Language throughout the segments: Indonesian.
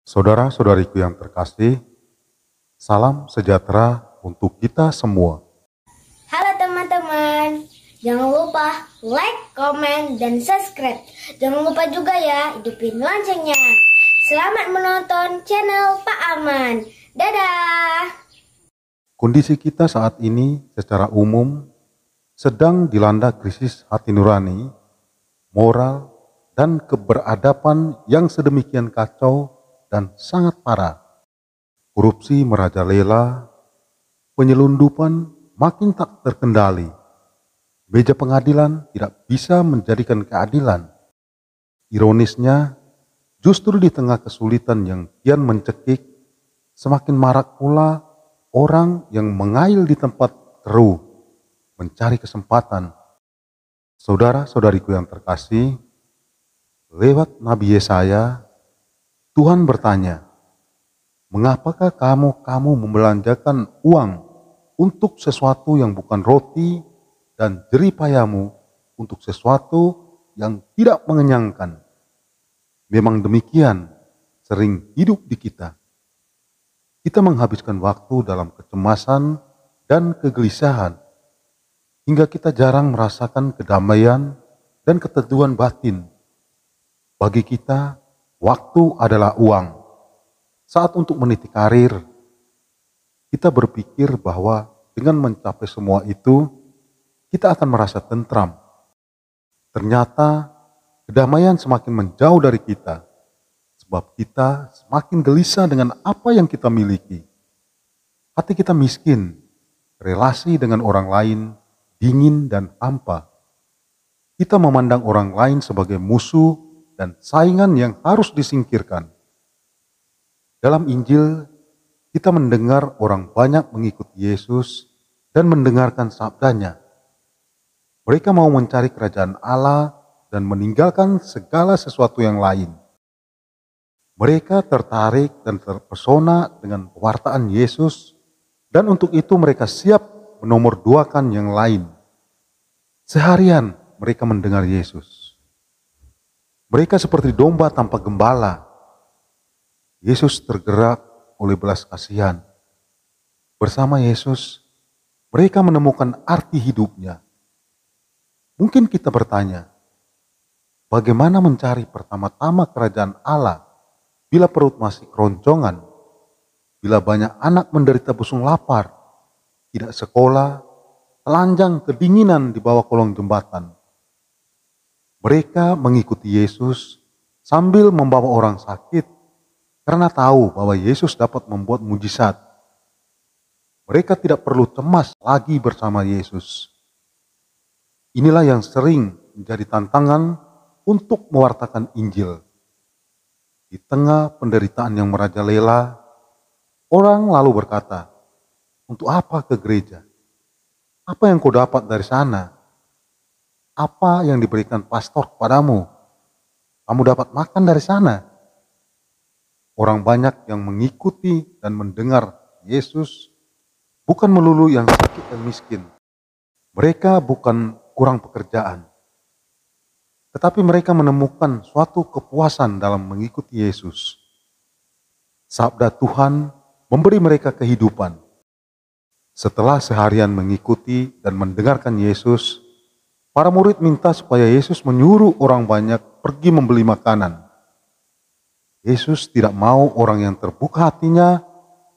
Saudara-saudariku yang terkasih, salam sejahtera untuk kita semua. Halo teman-teman, jangan lupa like, komen, dan subscribe. Jangan lupa juga ya, hidupin loncengnya. Selamat menonton channel Pak Aman. Dadah! Kondisi kita saat ini secara umum sedang dilanda krisis hati nurani, moral, dan keberadaban yang sedemikian kacau dan sangat parah. Korupsi merajalela, penyelundupan makin tak terkendali. Meja pengadilan tidak bisa menjadikan keadilan. Ironisnya, justru di tengah kesulitan yang kian mencekik, semakin marak pula orang yang mengail di tempat keruh, mencari kesempatan. Saudara-saudariku yang terkasih, lewat Nabi Yesaya, Tuhan bertanya, "Mengapakah kamu membelanjakan uang untuk sesuatu yang bukan roti dan jerih payamu untuk sesuatu yang tidak mengenyangkan?" Memang demikian sering hidup di kita. Kita menghabiskan waktu dalam kecemasan dan kegelisahan, hingga kita jarang merasakan kedamaian dan keteduhan batin. Bagi kita, waktu adalah uang. Saat untuk meniti karir, kita berpikir bahwa dengan mencapai semua itu, kita akan merasa tentram. Ternyata, kedamaian semakin menjauh dari kita, sebab kita semakin gelisah dengan apa yang kita miliki. Hati kita miskin, relasi dengan orang lain dingin dan hampa. Kita memandang orang lain sebagai musuh dan saingan yang harus disingkirkan. Dalam Injil, kita mendengar orang banyak mengikuti Yesus dan mendengarkan sabdanya. Mereka mau mencari kerajaan Allah dan meninggalkan segala sesuatu yang lain. Mereka tertarik dan terpesona dengan pewartaan Yesus, dan untuk itu mereka siap menomorduakan yang lain. Seharian mereka mendengar Yesus. Mereka seperti domba tanpa gembala. Yesus tergerak oleh belas kasihan. Bersama Yesus, mereka menemukan arti hidupnya. Mungkin kita bertanya, bagaimana mencari pertama-tama kerajaan Allah bila perut masih keroncongan, bila banyak anak menderita busung lapar, tidak sekolah, telanjang kedinginan di bawah kolong jembatan. Mereka mengikuti Yesus sambil membawa orang sakit karena tahu bahwa Yesus dapat membuat mujizat. Mereka tidak perlu cemas lagi bersama Yesus. Inilah yang sering menjadi tantangan untuk mewartakan Injil. Di tengah penderitaan yang merajalela, orang lalu berkata, "Untuk apa ke gereja? Apa yang kau dapat dari sana? Apa yang diberikan pastor kepadamu? Kamu dapat makan dari sana?" Orang banyak yang mengikuti dan mendengar Yesus bukan melulu yang sakit dan miskin. Mereka bukan kurang pekerjaan, tetapi mereka menemukan suatu kepuasan dalam mengikuti Yesus. Sabda Tuhan memberi mereka kehidupan. Setelah seharian mengikuti dan mendengarkan Yesus, para murid minta supaya Yesus menyuruh orang banyak pergi membeli makanan. Yesus tidak mau orang yang terbuka hatinya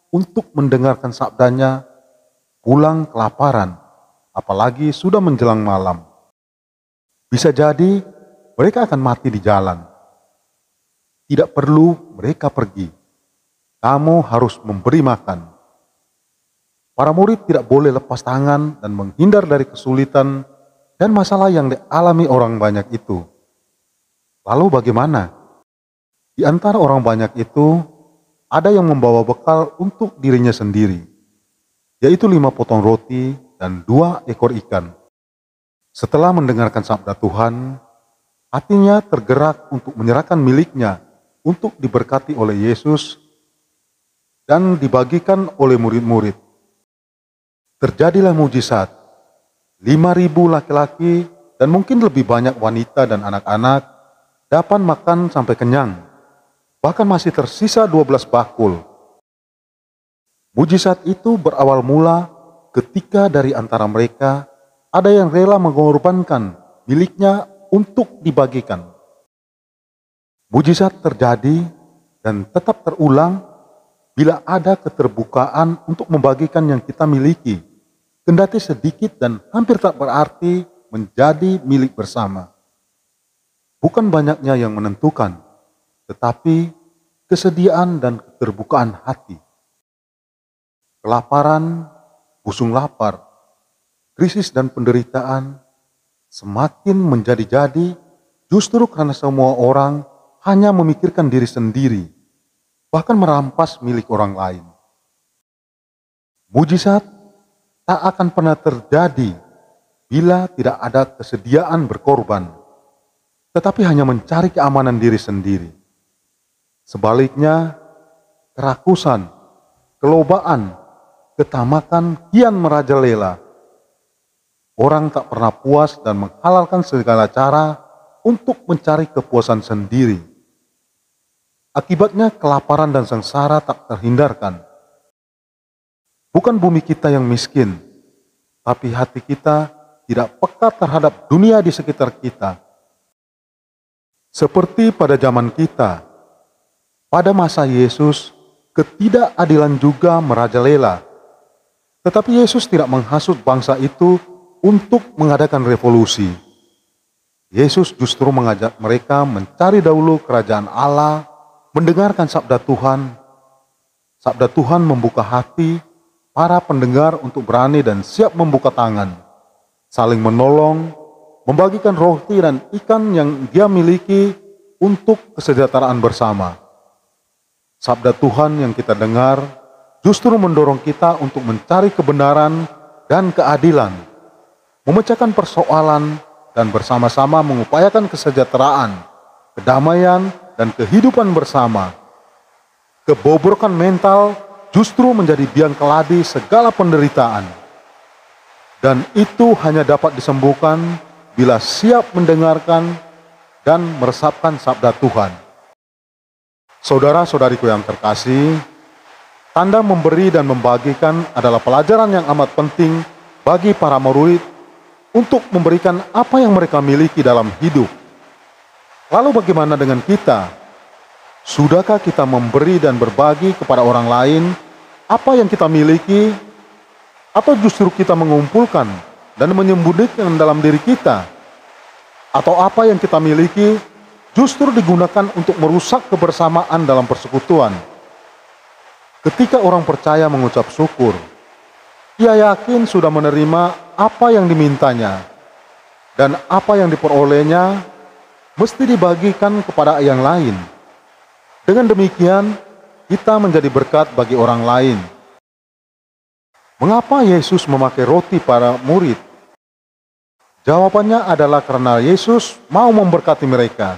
untuk mendengarkan sabdanya pulang kelaparan, apalagi sudah menjelang malam. Bisa jadi mereka akan mati di jalan. Tidak perlu mereka pergi. Kamu harus memberi makan. Para murid tidak boleh lepas tangan dan menghindar dari kesulitan dan masalah yang dialami orang banyak itu. Lalu bagaimana? Di antara orang banyak itu, ada yang membawa bekal untuk dirinya sendiri, yaitu 5 potong roti dan 2 ekor ikan. Setelah mendengarkan sabda Tuhan, hatinya tergerak untuk menyerahkan miliknya untuk diberkati oleh Yesus dan dibagikan oleh murid-murid. Terjadilah mujizat. 5.000 laki-laki dan mungkin lebih banyak wanita dan anak-anak dapat makan sampai kenyang. Bahkan masih tersisa 12 bakul. Mujizat itu berawal mula ketika dari antara mereka ada yang rela mengorbankan miliknya untuk dibagikan. Mujizat terjadi dan tetap terulang bila ada keterbukaan untuk membagikan yang kita miliki, kendati sedikit dan hampir tak berarti menjadi milik bersama. Bukan banyaknya yang menentukan, tetapi kesediaan dan keterbukaan hati. Kelaparan, busung lapar, krisis dan penderitaan semakin menjadi-jadi justru karena semua orang hanya memikirkan diri sendiri, bahkan merampas milik orang lain. Mujizat tak akan pernah terjadi bila tidak ada kesediaan berkorban, tetapi hanya mencari keamanan diri sendiri. Sebaliknya, kerakusan, kelobaan, ketamakan kian merajalela. Orang tak pernah puas dan menghalalkan segala cara untuk mencari kepuasan sendiri. Akibatnya kelaparan dan sengsara tak terhindarkan. Bukan bumi kita yang miskin, tapi hati kita tidak peka terhadap dunia di sekitar kita. Seperti pada zaman kita, pada masa Yesus, ketidakadilan juga merajalela. Tetapi Yesus tidak menghasut bangsa itu untuk mengadakan revolusi. Yesus justru mengajak mereka mencari dahulu kerajaan Allah, mendengarkan sabda Tuhan. Sabda Tuhan membuka hati para pendengar untuk berani dan siap membuka tangan, saling menolong, membagikan roti dan ikan yang dia miliki untuk kesejahteraan bersama. Sabda Tuhan yang kita dengar justru mendorong kita untuk mencari kebenaran dan keadilan, memecahkan persoalan dan bersama-sama mengupayakan kesejahteraan, kedamaian, dan kehidupan bersama. Kebobrokan mental justru menjadi biang keladi segala penderitaan. Dan itu hanya dapat disembuhkan bila siap mendengarkan dan meresapkan sabda Tuhan. Saudara-saudariku yang terkasih, tanda memberi dan membagikan adalah pelajaran yang amat penting bagi para murid untuk memberikan apa yang mereka miliki dalam hidup. Lalu bagaimana dengan kita? Sudahkah kita memberi dan berbagi kepada orang lain apa yang kita miliki? Atau justru kita mengumpulkan dan menyembunyikan dalam diri kita? Atau apa yang kita miliki justru digunakan untuk merusak kebersamaan dalam persekutuan? Ketika orang percaya mengucap syukur, ia yakin sudah menerima apa yang dimintanya, dan apa yang diperolehnya mesti dibagikan kepada yang lain. Dengan demikian, kita menjadi berkat bagi orang lain. Mengapa Yesus memakai roti para murid? Jawabannya adalah karena Yesus mau memberkati mereka.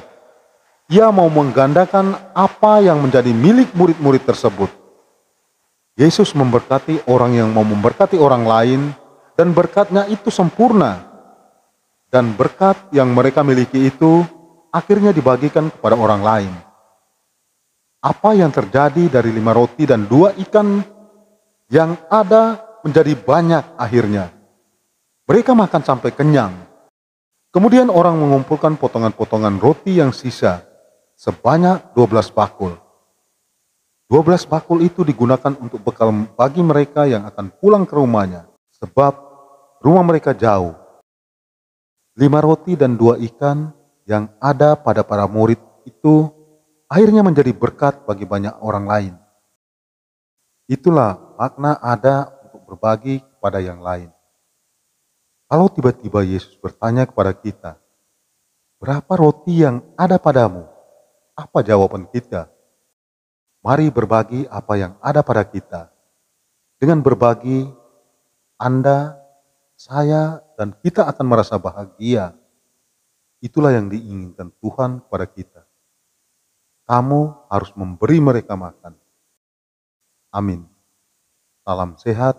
Ia mau menggandakan apa yang menjadi milik murid-murid tersebut. Yesus memberkati orang yang mau memberkati orang lain, dan berkatnya itu sempurna. Dan berkat yang mereka miliki itu akhirnya dibagikan kepada orang lain. Apa yang terjadi dari 5 roti dan 2 ikan yang ada menjadi banyak akhirnya. Mereka makan sampai kenyang. Kemudian orang mengumpulkan potongan-potongan roti yang sisa sebanyak 12 bakul. 12 bakul itu digunakan untuk bekal bagi mereka yang akan pulang ke rumahnya, sebab rumah mereka jauh. 5 roti dan 2 ikan yang ada pada para murid itu akhirnya menjadi berkat bagi banyak orang lain. Itulah makna ada untuk berbagi kepada yang lain. Kalau tiba-tiba Yesus bertanya kepada kita, berapa roti yang ada padamu? Apa jawaban kita? Mari berbagi apa yang ada pada kita. Dengan berbagi, Anda, saya, dan kita akan merasa bahagia. Itulah yang diinginkan Tuhan kepada kita. Kamu harus memberi mereka makan. Amin. Salam sehat,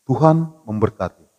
Tuhan memberkati.